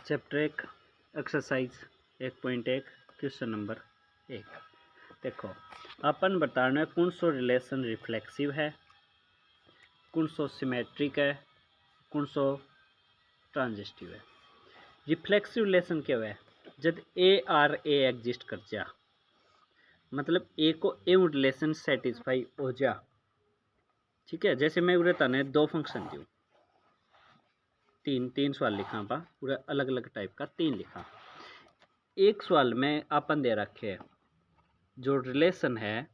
Chapter 1 exercise 1.1 question number 1। देखो अपन बताना है कौन सो रिलेशन रिफ्लेक्सिव है, कौन सो सिमेट्रिक है, कौन सो ट्रांजिस्टिव है। रिफ्लेक्सिव रिलेशन क्या है? जब ए आर ए एग्जिस्ट कर जा, मतलब ए को एवं रिलेशन सेटिस्फाई हो जा। ठीक है, जैसे मैं उरे तने दो फंक्शन दूँ, तीन सवाल लिखा पा, पूरा अलग अलग टाइप का तीन लिखा। एक सवाल में अपन दे रखे है जो रिलेशन है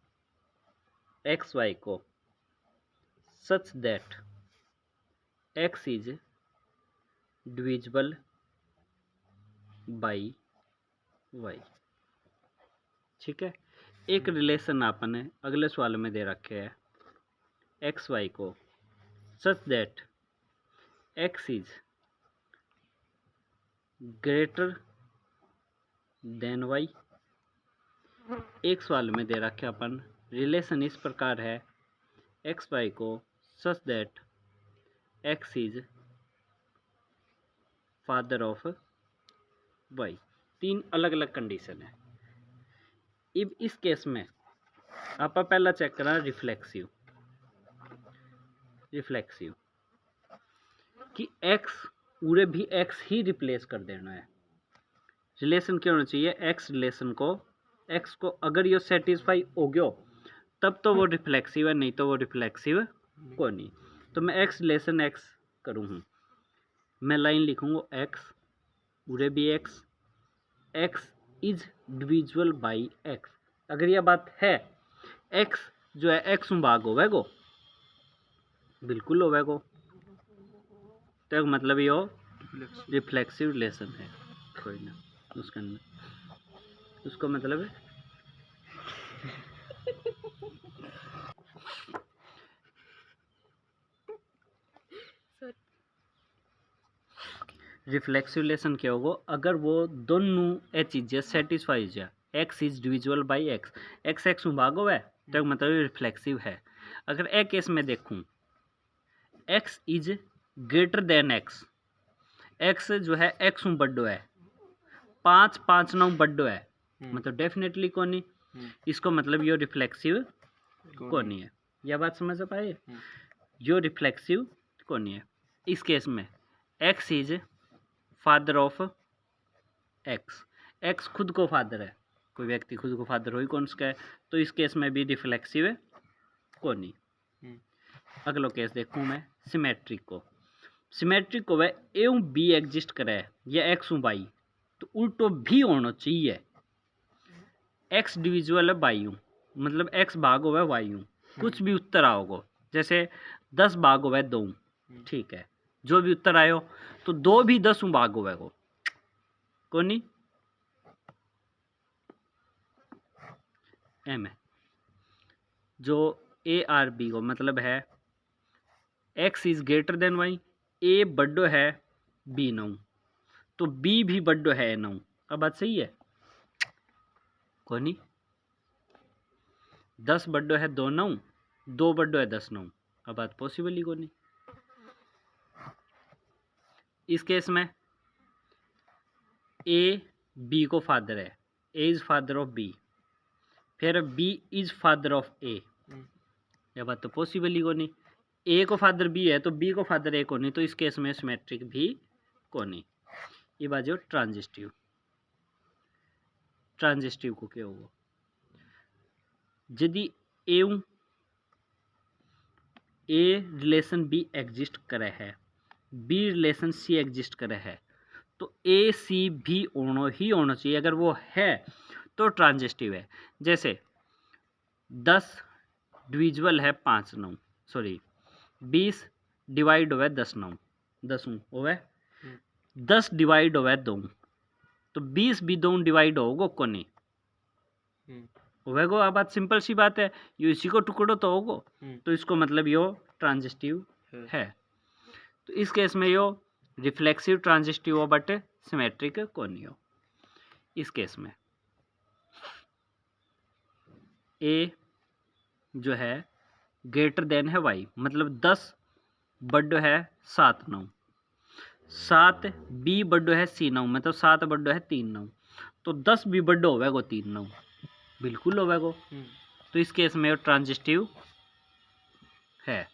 एक्स वाई को such that x is divisible by y. ठीक है, एक रिलेशन अपन ने अगले सवाल में दे रखे है एक्स वाई को such that x is greater than y. एक सवाल में दे रखे अपन रिलेशन इस प्रकार है एक्स वाई को such that x is father of y. तीन अलग अलग कंडीशन है। अब इस केस में आप पहला चेक करा रिफ्लेक्सिव कि एक्स पूरे भी एक्स ही रिप्लेस कर देना है। रिलेशन क्या होना चाहिए? एक्स रिलेशन को एक्स को अगर ये सेटिस्फाई हो गयो तब तो वो रिफ्लेक्सिव है, नहीं तो वो रिफ्लेक्सिव को नहीं। तो मैं एक्स रिलेशन एक्स करूँ हूँ, मैं लाइन लिखूंगा एक्स पूरे भी x is divisible by x. अगर यह बात है एक्स जो है एक्स भाग होवेगो, बिल्कुल होवेगो, तो मतलब ये रिफ्लेक्सिव रिलेशन है। कोई ना उसके अंदर उसको मतलब रिफ्लेक्सिव रिलेशन क्या होगा? अगर वो दोनों ए चीजें सेटिस्फाई हो जाए, x is divisible by x x भाग होवे तो मतलब रिफ्लेक्सिव है। अगर एक केस में देखूं x is greater then x जो है एक्स बड्डो है, 5 बड्डो है, मतलब डेफिनेटली को नहीं। इसको मतलब यो रिफ्लेक्सिव को नहीं है। यह बात समझ पाए? यो रिफ्लेक्सिव को नहीं है। इस केस में x is father of x खुद को फादर है, कोई व्यक्ति खुद को फादर हो ही कौन सा है, तो इस केस में भी रिफ्लेक्सिव है को नहीं। अगला केस देखूं मैं सिमेट्रिक को वह एवं बी एग्जिस्ट करे या एक्स बाई, तो उल्टो भी होना चाहिए। एक्स डिविजिबल है बाई हूँ, मतलब एक्स भाग हो वाई हूँ, कुछ भी उत्तर आओगे, जैसे 10 भाग हो 2, ठीक है, जो भी उत्तर आयो तो 2 भी 10 भाग होगा को नहीं एम है। जो ए आर बी को मतलब है X is greater than Y, A बड्डो है बी 9, तो बी भी बड्डो है 9। अब बात सही है को नहीं? 10 बड्डो है 2 9, 2 बड्डो है 10 9। अब बात पॉसिबल ही को नहीं। इस केस में ए बी को फादर है, ए इज फादर ऑफ बी, फिर बी इज फादर ऑफ ए। यह बात तो पॉसिबल ही को नहीं। ए को फादर बी है तो बी को फादर ए को नहीं, तो इस केस में सिमेट्रिक भी को नहीं। ये बात जो ट्रांजिस्टिव को क्या होगा? यदि ए रिलेशन बी एग्जिस्ट करे है, बी रिलेशन सी एग्जिस्ट करे है, तो ए सी भी होना चाहिए। अगर वो है तो ट्रांजिस्टिव है। जैसे 10 डिविजिबल है 5 9, सॉरी 20 डिवाइड होवे 10 9, 10 होवे 10 डिवाइड होवे 2, तो 20 भी 2 डिवाइड होगा को नहीं होगा। बात सिंपल सी बात है, यो इसी को टुकड़ो तो होगो, तो इसको मतलब यो ट्रांजिस्टिव है। तो इस केस में यो रिफ्लेक्सिव ट्रांजिस्टिव हो बट सिमेट्रिक को नहीं हो। इस केस में ए जो है ग्रेटर देन है वाई, मतलब 10 बड्डो है 7 9, 7 बी बड्डो है सी 9 मतलब 7 बड्डो है 3 9 तो 10 भी बड्डो होगा 3 9 बिल्कुल होगा। तो इस केस में ट्रांजिस्टिव है।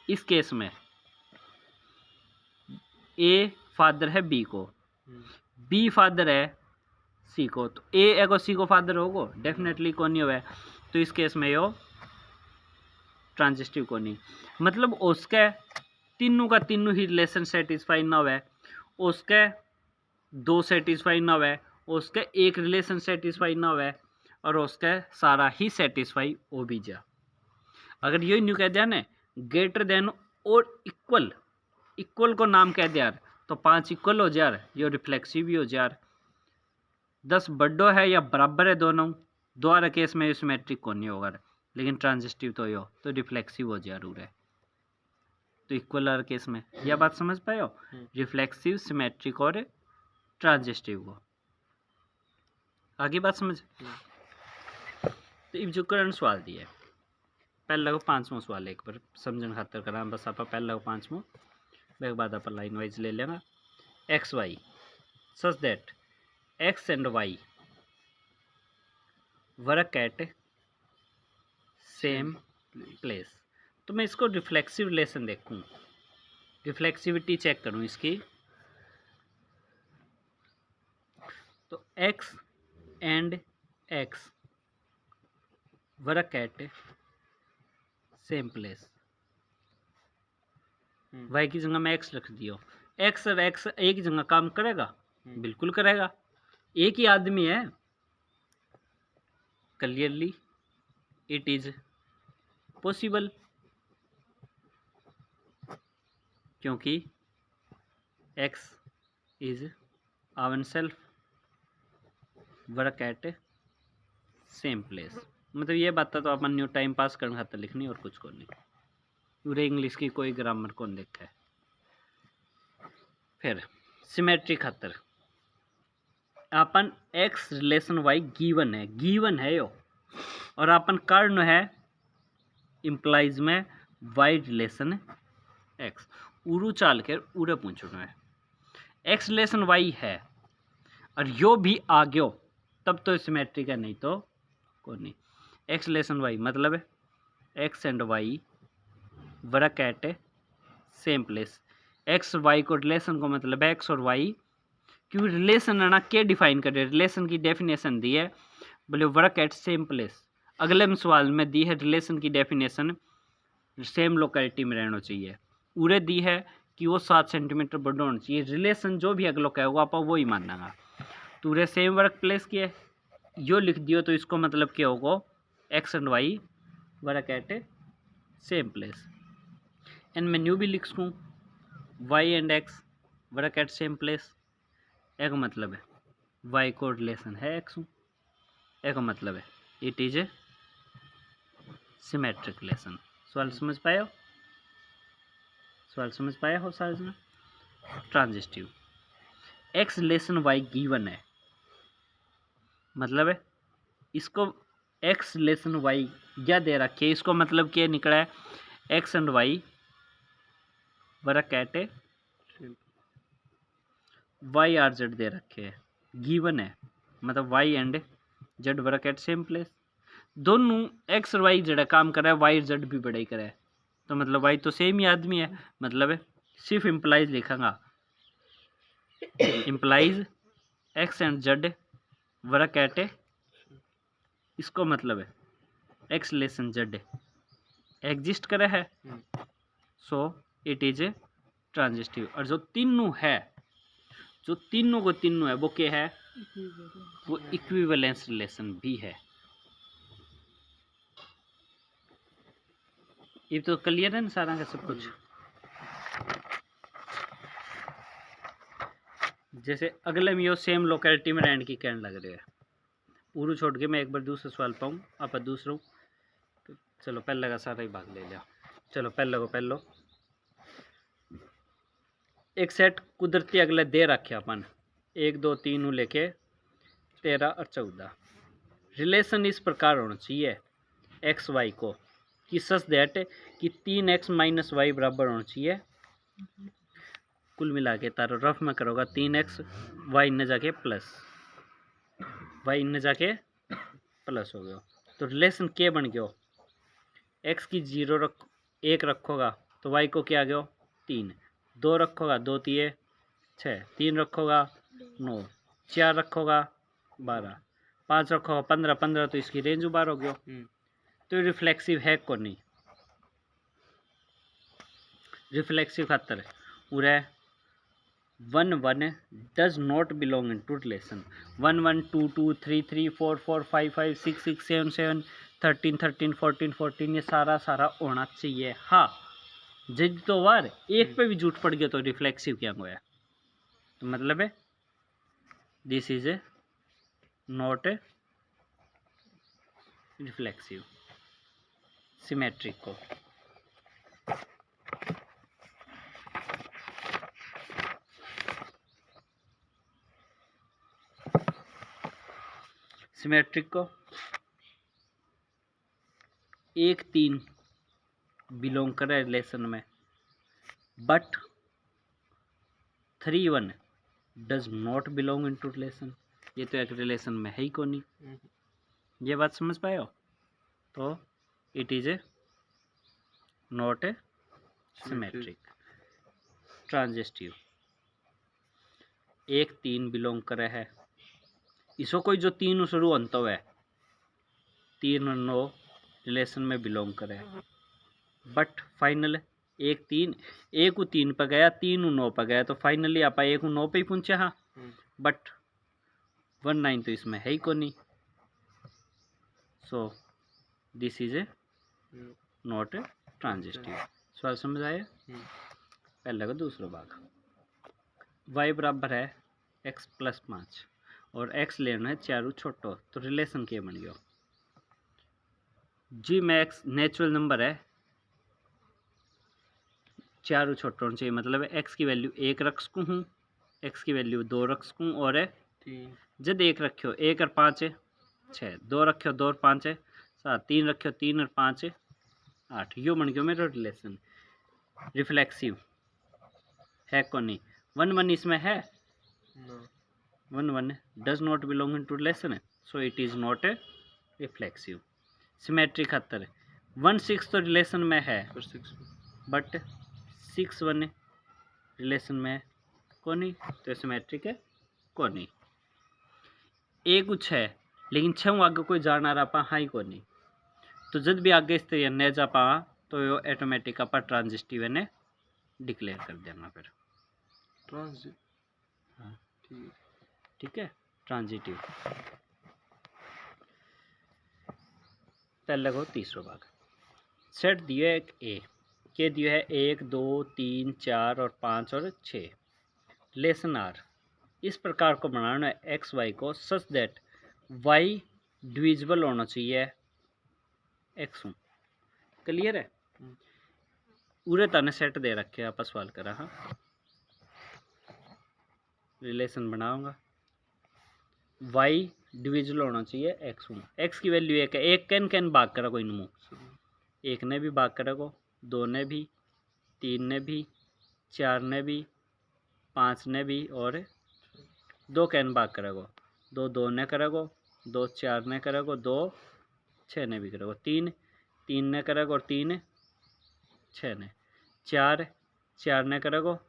इस केस में ए फादर है बी को, बी फादर है सी को, तो ए एगो सी को फादर होगो डेफिनेटली को नहीं होगा। तो इस केस में यो ट्रांजिस्टिव को नहीं, मतलब उसके तीनों का तीनों ही रिलेशन सेटिस्फाई ना हुआ, उसके दो सेटिस्फाई ना हुआ, उसके एक रिलेशन सेटिस्फाई ना हुआ और उसके सारा ही सेटिस्फाई हो भी जा। अगर यही न्यू कह दिया ना ग्रेटर देन और इक्वल, इक्वल को नाम कह दिया तो 5 इक्वल हो जा, यो रिफ्लेक्सिव भी हो जा। 10 बड्डो है या बराबर है दोनों, दोबारा केस में सिमेट्रिक को नहीं होगा, लेकिन ट्रांजिस्टिव तो यो तो रिफ्लेक्सिव हो जरूर है। तो इक्वल वाले केस में यह बात समझ पाए हो, रिफ्लेक्सिव सिमेट्रिक और ट्रांजिस्टिव को। आगे बात समझ। तो इब जो करंट सवाल दिया पहला को 5वां सवाल एक बार समझने खातर करा, बस आप पहला को 5वां एक बाद आप लाइन वाइज ले लेना। X Y such that x and Y work at same place. तो मैं इसको रिफ्लेक्सिव रिलेशन देखूं, रिफ्लेक्सिविटी चेक करूं इसकी। तो x and x work at same place, y की जगह मैं एक्स रख दियो, एक्स और एक्स एक ही जगह काम करेगा, बिल्कुल करेगा, एक ही आदमी है। क्लियरली इट इज पॉसिबल, क्योंकि एक्स इज आवन self work at same place. मतलब ये बात तो अपन न्यू टाइम पास करने खातर लिखनी और कुछ को नहीं, पूरे इंग्लिश की कोई ग्रामर कौन देखा है। फिर सिमेट्री खातर अपन एक्स रिलेशन वाई गिवन है यो, और अपन कारण है इम्प्लाइज में वाई रिलेशन एक्स। उरू चाल कर उरे पूछना है, एक्स रिलेशन वाई है और यो भी आ गयो तब तो सिमेट्रिक है, नहीं तो को नहीं। एक्स रिलेशन वाई मतलब है x and Y work at same place. X y को रिलेशन को मतलब है एक्स और वाई, क्योंकि रिलेशन है ना क्या डिफाइन करे, रिलेशन की डेफिनेशन दी है बोले वर्क एट सेम प्लेस। अगले में सवाल में दी है रिलेशन की डेफिनेशन सेम लोकेलिटी में रहना चाहिए, उरे दी है कि वो 7 सेंटीमीटर बड़ा होना चाहिए। रिलेशन जो भी अगलो कहेगा आप वो ही मानना। तो उरे सेम वर्क प्लेस की है यो लिख दियो, तो इसको मतलब क्या होगा x and Y work at same place. And मैं न्यू भी लिख सकूँ y and x work at same place. एक मतलब है वाई को रिलेशन है एक्स, एक मतलब है it is A symmetric relation. सवाल समझ पाए हो, सवाल समझ पाया हो सारे में। Transitive x relation Y given है, मतलब है इसको एक्स रिलेशन वाई क्या दे रखे, इसको मतलब क्या निकला है x and Y work at A Y R Z दे रखे है, गिवन है मतलब Y and Z work at same place. दोनों एक्स और वाई जेड काम करे, वाई जेड भी बड़ा ही करे, तो मतलब वाई तो सेम ही आदमी है, मतलब है सिर्फ इम्प्लाइज लिखांगा, implies X and Z work at A, इसको मतलब है एक्स रिलेशन जेड एग्जिस्ट करे है, so it is a transitive. और जो तीनों है, जो तीनों को तीनों है वो क्या है, वो इक्विवेलेंस रिलेशन भी है। ये तो क्लियर है ना सारा का सब कुछ। जैसे अगले में यो सेम लोकेलिटी में रहने की कहने लग रही है, उरू छोड़ के मैं एक बार दूसरा सवाल पाऊँ आप दूसरों, तो चलो पहले का सारा ही भाग ले लिया। चलो पहले को पहलो एक सेट कुदरती अगले दे रखे अपन 1 2 3 लेके 13 और 14। रिलेशन इस प्रकार होना चाहिए एक्स वाई को कि सच दैट कि 3x - y बराबर होना चाहिए कुल मिला के तारो रफ में करोगा 3x वाई ने जाके प्लस वाई ने जाके प्लस हो गया। तो रिलेशन के बन गयो x की 1 रखोगा तो y को क्या आ गयो 3, 2 रखोगा 2 3 6, 3 रखोगा 9, 4 रखोगा 12, 5 रखोगा 15, 15 तो इसकी रेंज बार हो गयो। तो रिफ्लेक्सिव है को नहीं रिफ्लेक्सिव खातर उरे 1 1 does not belong in to relation 1 1 2 2 3 3 4 4 5 5 6 6 7 7 13 13 14 14 ये सारा होना चाहिए। हाँ जब तो वार एक पे भी झूठ पड़ गया तो रिफ्लेक्सिव क्या हुआ तो मतलब है this is a not a reflexive. Symmetric को सिमेट्रिक को 1 3 बिलोंग करे रिलेशन में but 3 1 does not belong in to relation. ये तो एक रिलेशन में है ही को नहीं। ये बात समझ पाए हो तो it is a not A symmetric. Transitive 1 3 belong करे है इसो कोई जो 3 शुरू अंत है 3 और 9 रिलेशन में बिलोंग करे बट फाइनल 1 3 1 3 पर गया 3 9 पर गया तो फाइनली आप 1 9 पे ही पहुंचे। हाँ बट 1 9 तो इसमें है ही को नहीं। सो this is a not a transitive. सवाल समझ आया। पहले का दूसरा भाग y बराबर है x प्लस 5 और x लेना है 4 छोटो तो रिलेशन के बन गया जी में x नेचुरल नंबर है 4 छोटो चाहिए मतलब x की वैल्यू 1 रख सकूँ हूँ x की वैल्यू 2 रख सकूँ और जब 1 रखियो 1 और 5 है 6, 2 रखियो 2 और 5 है 7, 3 रखियो 3 और 5 है 8 यो बन गया मेरा रिलेशन। रिफ्लेक्सिव है को नहीं 1 1 इसमें है 1 1 does not belong in to relation so it is not a reflexive. Symmetric खातर 1 6 तो रिलेशन में है बट 6 1 रिलेशन में को नहीं तो सिमेट्रिक है को नहीं। एक कुछ है लेकिन 6 आगे कोई जा ना रहा पा हाँ ही को नहीं तो जब भी आगे इस तरह न जा पा तो यो ऑटोमेटिक आप ट्रांजिस्टिव ने डिक्लेयर कर देना फिर हाँ ठीक है ट्रांजिटिव। पहले को तीसरा भाग सेट दिया है एक ए के दिया है 1 2 3 4 और 5 और 6 रिलेशन आर इस प्रकार को बनाना है एक्स वाई को सच दैट वाई डिविजिबल होना चाहिए एक्स। क्लियर है पूरे ताने सेट दे रखे आप सवाल करा। हाँ रिलेशन बनाऊंगा वाई डिविजिबल होना चाहिए एक्स एक्स की वैल्यू 1 है 1 कैन भाग करा कोई नमू 1 ने भी भाग करा को 2 ने भी 3 ने भी 4 ने भी 5 ने भी और 2 कैन भाग करेगो 2 2 ने करेगो 2 4 ने करेगो 2 6 ने भी करेगो 3 3 ने करेगो और 3 6 ने 4 4 ने करेगो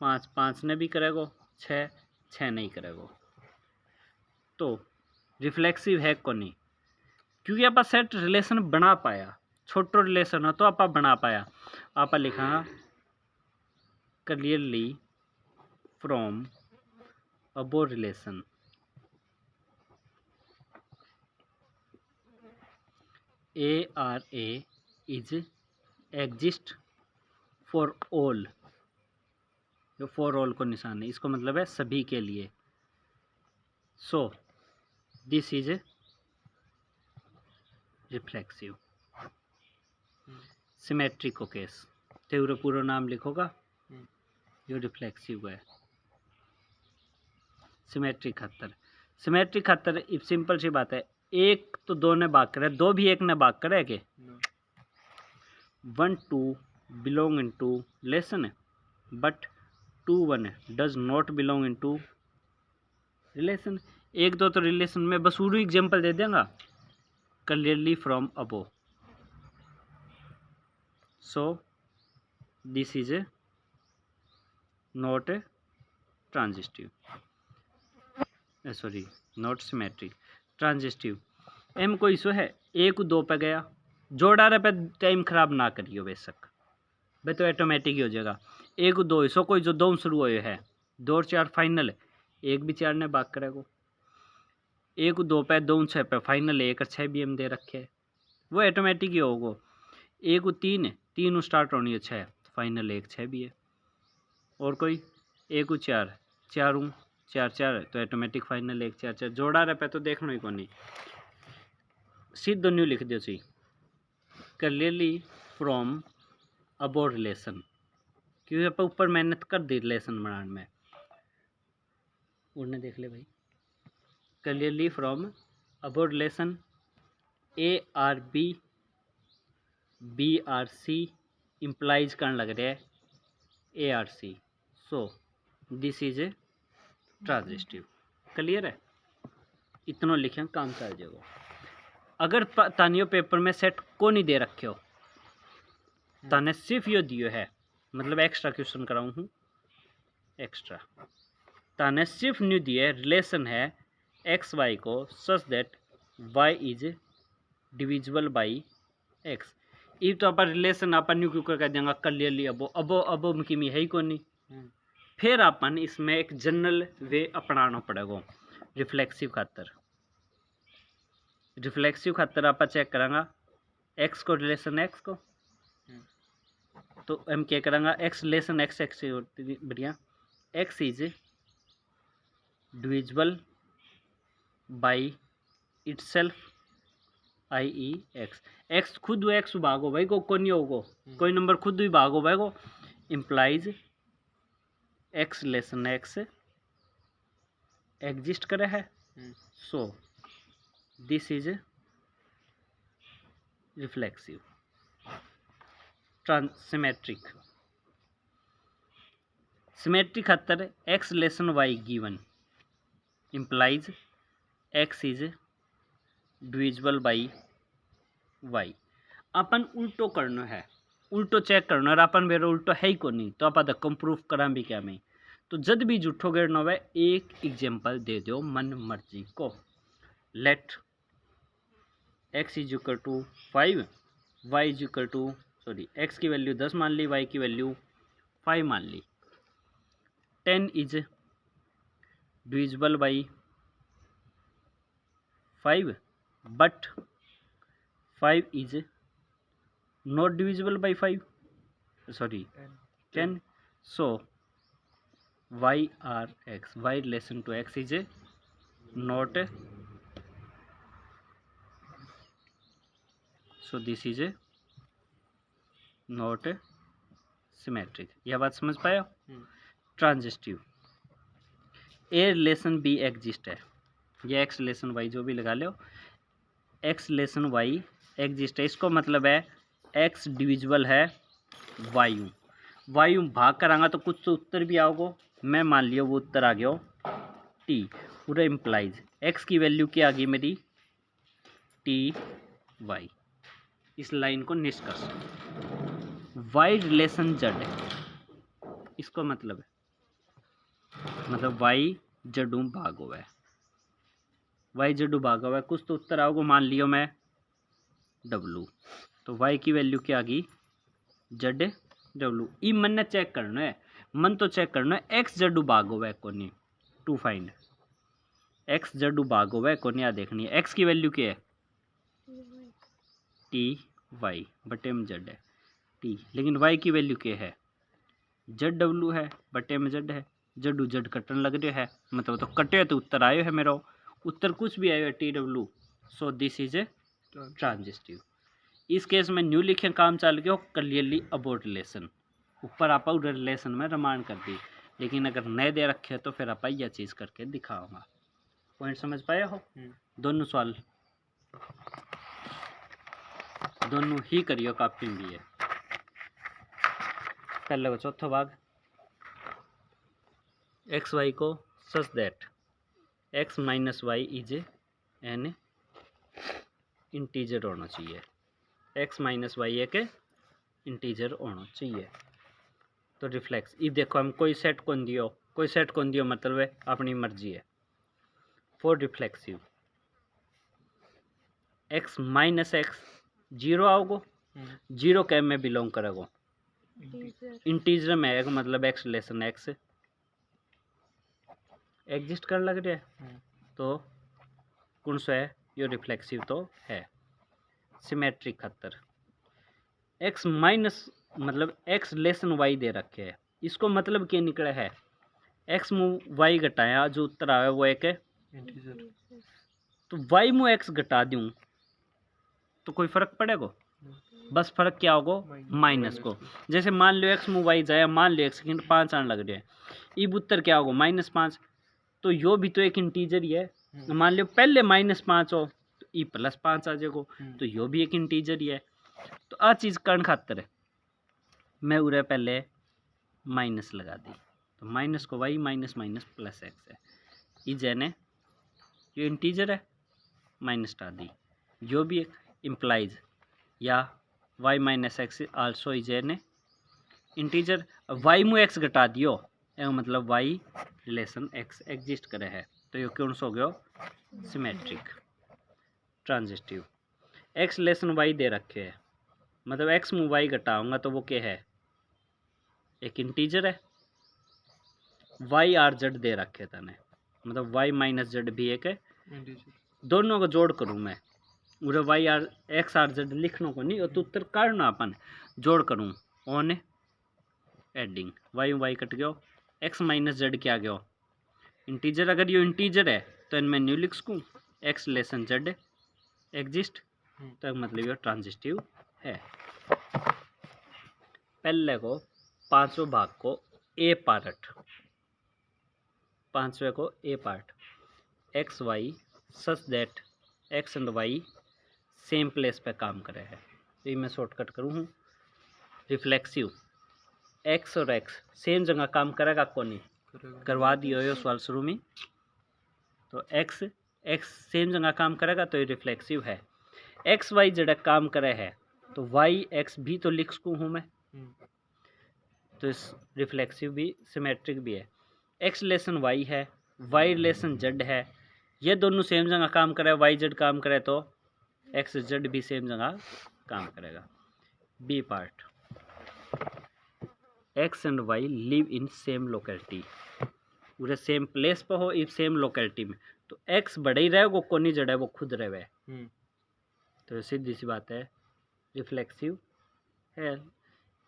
5 5 ने भी करेगो 6 6 नहीं करेगो। तो रिफ्लेक्सिव है को नहीं क्योंकि आप सेट रिलेशन बना पाया छोटो रिलेशन हो तो आप बना पाया आप लिखा clearly from above relation ARA is exist for all. जो फॉर ऑल को निशान है इसको मतलब है सभी के लिए। सो this is A reflexive. Symmetric को केस तेरा पूरा नाम लिखोगा जो रिफ्लेक्सिव है। सिमेट्रिक खातर इफ सिंपल सी बात है 1 तो 2 ने भाग करे 2 भी 1 ने भाग करे के 1 2 belong in to relation but 2 1 does not belong in to relation. एक दो तो रिलेशन में बस पूरी एग्जाम्पल दे देंगे clearly from above. So this is a not a transitive, sorry not symmetric, transitive. एम कोई सो है 1 2 पे गया, जोड़ा रहे पे टाइम खराब ना करियो बेशक भाई, तो ऑटोमेटिक ही हो जाएगा। 1 2 सो कोई जो 2 शुरू हुए है 2 और 4 फाइनल, 1 भी 4 ने भाग करेगा। 1 2 पे 2 6 पे फाइनल 1 और 6 भी हम दे रखे है, वो ऑटोमेटिक ही होगा। 1 3 3 स्टार्ट होनी है 6 फाइनल 1 6 भी है। और कोई 1 4 4 4 4 तो ऑटोमेटिक फाइनल 1 4 4 जोड़ा रहे पे तो देखना ही को नहीं, सीधो न्यू लिख दो see clearly from above relation, क्योंकि आप ऊपर मेहनत कर दी रिलेशन बनाने में। उड़ने देख ले भाई, clearly from above relation a R b R c implies करने लग रहा है a R c, so this is a transitive. Clear है, इतना लिखें काम चल जाएगा। अगर तानियो पेपर में सेट को नहीं दे रखे हो, ताने सिर्फ ये दियो है, मतलब एक्स्ट्रा क्वेश्चन कराऊँ हूँ एक्स्ट्रा, ताने सिर्फ न्यू दिए रिलेशन है एक्स वाई को such that y is divisible by x. ये तो अपन रिलेशन अपन न्यू क्यों कर देंगे क्लियरली अबो अबो अबो की में है ही को नहीं। फिर अपन इसमें एक जनरल वे अपनाना पड़ेगा रिफ्लेक्सिव खातर। रिफ्लेक्सिव खातर आप चेक करांगा एक्स को रिलेशन एक्स को, तो हम क्या करांगा एक्स रिलेशन एक्स एक्स बढ़िया, x is divisible by itself I E x. X खुद एक्स भागो भाई को नहीं होगो, कोई नंबर खुद ही भागो भाई को, implies X relation X exist करे है। So this is reflexive symmetric. Symmetric खातर X relation Y given implies X is divisible by Y. अपन उल्टो करना है, उल्टो चेक करना, और अपन मेरे उल्टो है ही को नहीं, तो आप धक्कम प्रूफ करा भी क्या मैं, तो जब भी झूठो गिरना हो एक एग्जाम्पल दे दो मन मर्जी को। Let x is equal to 5 y is equal to sorry x की वैल्यू 10 मान ली, वाई की वैल्यू 5 मान ली। 10 is divisible by 5 but 5 is not divisible by 5 sorry 10। So y R x y relation to x is not, so this is not symmetric. यह बात समझ पाया। Transitive a relation b exist है, ये x relation Y जो भी लगा लो, x relation Y exist है, इसको मतलब है एक्स डिविजिबल है वायु। वायु भाग करांगा तो कुछ तो उत्तर भी आओगे, मैं मान लिया वो उत्तर आ गया टी, पूरा इम्प्लाइज एक्स की वैल्यू क्या आ गई मेरी टी वाई। इस लाइन को निष्कर्ष वाई रिलेशन जेड है, इसको मतलब है मतलब वाई जडू भाग हुआ है, वाई जडू भागा हुआ है, कुछ तो उत्तर आओगे, मान लियो मैं डब्लू, तो वाई की वैल्यू क्या आ गई जेड डब्लू। ई मन ने चेक करना है, मन तो चेक करना है एक्स जडू भाग हुआ है कोनी टू फाइंड एक्स जडू भाग हुआ है कोनी, आ देखनी है एक्स की वैल्यू क्या है टी वाई बटे में जेड है टी, लेकिन वाई की वैल्यू क्या है जेड डब्लू है बटे में जेड है, जडू जेड कटन लग रहा है, मतलब तो कटे तो उत्तर आयो है मेरा, उत्तर कुछ भी आयो है T W. So this is a transitive. इस केस में न्यू लिखे काम चल गया क्लियरली अबाउट रिलेशन, ऊपर आप रिलेशन में रमान कर दी, लेकिन अगर नए दे रखे तो फिर आप यह चीज़ करके दिखाऊंगा। पॉइंट समझ पाए हो? दोनों सवाल दोनों ही करियो, काफी भी है। पहले चौथा भाग एक्स वाई को such that x minus y is an integer होना चाहिए, एक्स माइनस वाई एक इंटीजर होना चाहिए। तो रिफ्लेक्स ये देखो हम कोई सेट कौन दियो मतलब है अपनी मर्जी है। For reflexive X minus X zero आओगो, जीरो कैम में बिलोंग करेगो इंटीजर में आएगा, मतलब एक्स लेसन एक्स एग्जिस्ट कर लग रहा है तो कौन सा है ये रिफ्लेक्सिव तो है। सिमेट्रिक खतर एक्स माइनस मतलब एक्स लेसन वाई दे रखे है, इसको मतलब क्या निकला है एक्स मुँह वाई घटाया जो उत्तर आया वो एक है इंटीजर, तो वाई मुँह एक्स घटा दूँ तो कोई फर्क पड़ेगा, बस फर्क क्या होगा माइनस को। जैसे मान लो एक्स मुँह वाई जाया, मान लो 1 सेकंड 5 आने लग रहे हैं, इब उत्तर क्या होगा -5, तो यो भी तो एक इंटीजर ही है। मान लो पहले -5 हो तो ई +5 आ जाएगा, तो यो भी एक इंटीजर ही है। तो आ चीज़ कर्ण खातर है मैं उरे पहले माइनस लगा दी, तो माइनस को y minus minus plus x है, ई जैने यो इंटीजर है माइनस टा दी, जो भी एक इम्प्लाइज या y minus x also is an integer. Y मुँह एक्स घटा दियो मतलब वाई रिलेशन एक्स एग्जिस्ट करे है, तो ये कौन सा हो गया symmetric. Transitive x relation why they रखे है, मतलब एक्स मुँह वाई घटाऊंगा तो वो क्या है एक इंटीजर है। वाई आर जेड दे रखे तने, मतलब वाई माइनस जेड भी एक है इंटीजर, दोनों को जोड़ करूँ मैं उरे y R x R z लिखने को नहीं, तो उत्तर काटना अपन जोड़ करूँ on adding y y cut गयो, एक्स माइनस जेड क्या गयो इंटीजर। अगर ये इंटीजर है तो इनमें न्यू लिख सकूँ एक्स लेसन जेड एग्जिस्ट, तो मतलब ये ट्रांजिस्टिव है। पहले को पांचवें भाग को ए पार्ट, पांचवें को A part X Y such that x and Y same place पे काम करे है, तो ये मैं शॉर्टकट करूँ हूँ। रिफ्लेक्सिव एक्स और एक्स सेम जगह काम करेगा कौन नहीं करवा दियो यो सवाल शुरू में, तो एक्स एक्स सेम जगह काम करेगा तो ये रिफ्लेक्सिव है। एक्स वाई जड़ा काम करे है तो वाई एक्स भी तो लिख सकूँ हूँ मैं, तो इस रिफ्लेक्सिव भी सिमेट्रिक भी है। एक्स रिलेशन वाई है, वाई रिलेशन जेड है, ये दोनों सेम जगह काम करे, वाई जेड काम करे तो एक्स जेड भी सेम जगह काम करेगा। B part x and y live in same locality, पूरे सेम प्लेस पर हो इस सेम लोकेलिटी में, तो एक्स बड़े ही रहेगा कोनी जड़ा है वो खुद रहे, तो सीधी सी बात है रिफ्लेक्सिव है।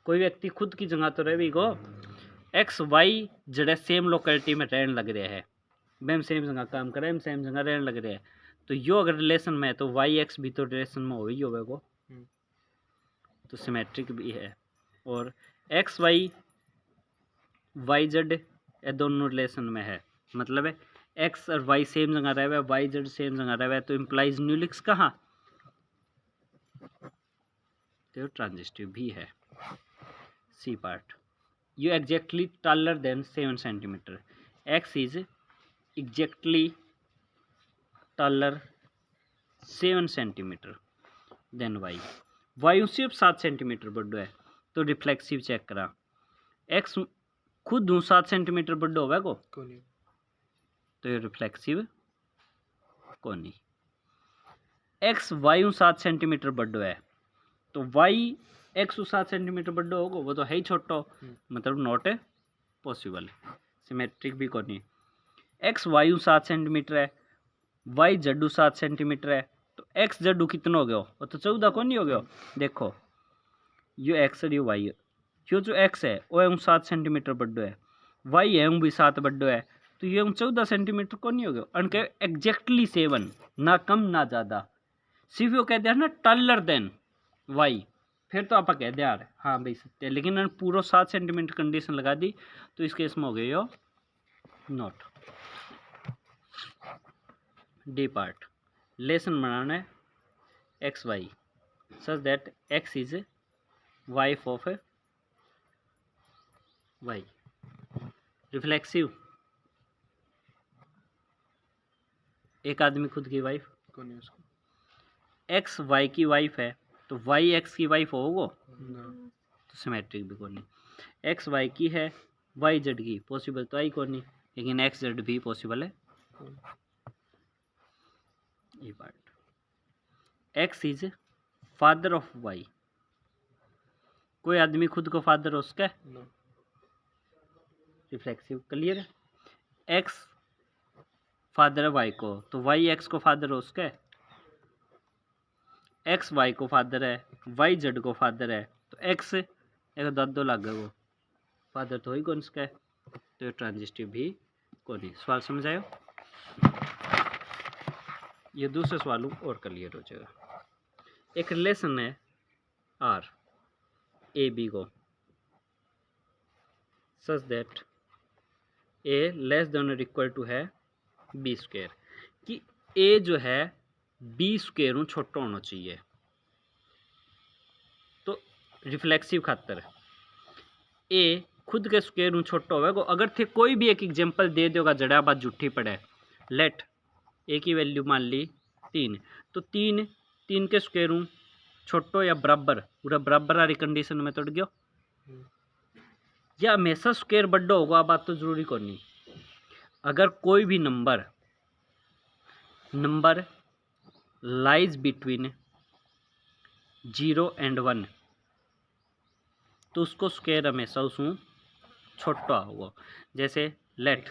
कोई व्यक्ति खुद की जगह तो रहे गो, एक्स वाई जड़े सेम लोकेलिटी में रहने लग रहे हैं, मैम सेम जगह काम करे हम सेम जगह रहने लग रहे हैं, तो यो अगर रिलेशन में है तो वाई एक्स भी तो रिलेशन में हो ही होगा, तो सिमेट्रिक भी है। और एक्स वाई वाई जेड ये दोनों रिलेशन में है, मतलब है एक्स और वाई सेम जगह रहे हुए, वाई जेड सेम जगह रहे हुए, तो इम्प्लाइज न्यूलिक्स कहाँ, तो ट्रांजिस्टिव भी है। C part you exactly taller than 7 centimetre, x is exactly taller 7 centimetre than y, y सिर्फ 7 सेंटीमीटर बड़ो है, तो रिफ्लेक्सिव चेक करा एक्स खुद 7 सेंटीमीटर बड़ो होगा को, तो ये रिफ्लेक्सिव को नहीं। एक्स वाई 7 सेंटीमीटर बड़ो है, तो वाई एक्स 7 सेंटीमीटर बड़ो होगा, वो तो है ही छोटो, मतलब नॉट है पॉसिबल, सिमेट्रिक भी को नहीं। एक्स वाई 7 सेंटीमीटर है, वाई जड्डू 7 सेंटीमीटर है, तो एक्स जड्डू कितना हो गया, वो तो 14 को नहीं हो गया। देखो यो एक्स और यो वाई, यो जो एक्स है वो 7 सेंटीमीटर बड़ो है, वाई है भी 7 बड़ो है, तो ये 14 सेंटीमीटर को नहीं हो गया, उनके एग्जैक्टली 7, ना कम ना ज़्यादा, सिर्फ वो कहते हैं ना टॉलर देन वाई, फिर तो आप कह दे यार हाँ भाई सत्य, लेकिन उन्होंने पूरा 7 सेंटीमीटर कंडीशन लगा दी, तो इस केस में हो गया यो नॉट। डी पार्ट लेसन बनाना है x Y such that x is wife of y. Reflexive एक आदमी खुद की वाइफ, कौन है उसको? एक्स वाई की वाइफ है तो वाई एक्स की वाइफ होगो ना। तो सिमेट्रिक भी कोनी। एक्स वाई की है, वाई जेड की पॉसिबल तो आई कोनी, लेकिन एक्स जेड भी पॉसिबल है। ये part x is father of y, कोई आदमी खुद को फादर हो उसका ना। रिफ्लेक्सिव क्लियर है। एक्स फादर है वाई को तो वाई एक्स को फादर हो उसका, एक्स वाई को फादर है, वाई जेड को फादर है, तो एक्स एक दादो लागे वो फादर तो ही कौन उसका है, तो ये ट्रांजिस्टिव भी कौन है। सवाल समझ आयो? ये दूसरे सवालों और क्लियर हो जाएगा। एक रिलेशन है आर ए बी को such that A less than और इक्वल टू है बी स्क्वायर, कि ए जो है बी स्क्वायर छोटा होना चाहिए, तो रिफ्लेक्सिव खातर ए खुद के स्क्वायर छोटा होगा। अगर थे कोई भी एक एग्जांपल दे दोगा जड़ा बात झूठी पड़े, लेट ए की वैल्यू मान ली 3, तो 3 के स्क्वायर छोटो या बराबर, पूरा बराबर वाली कंडीशन में तोड़ गयो, या हमेशा स्क्वायर बड़ा होगा बात तो जरूरी को नहीं। अगर कोई भी नंबर लाइज बिटवीन 0 एंड 1 तो उसको स्क्वायर हमेशा उसमें छोटा होगा। जैसे लेट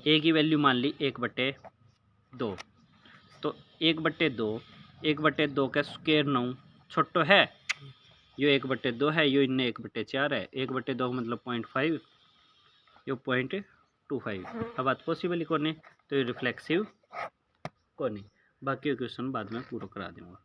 ए की वैल्यू मान ली 1/2, तो 1/2 का स्क्वायर 9 छोटो है, यो 1/2 है, यो इन्हें 1/4 है, 1/2 मतलब 0.5, यो 0.25। अब बात पॉसिबल ही कौन है, तो ये रिफ्लेक्सिव कौन है। बाकी क्वेश्चन बाद में पूरा करा दूंगा।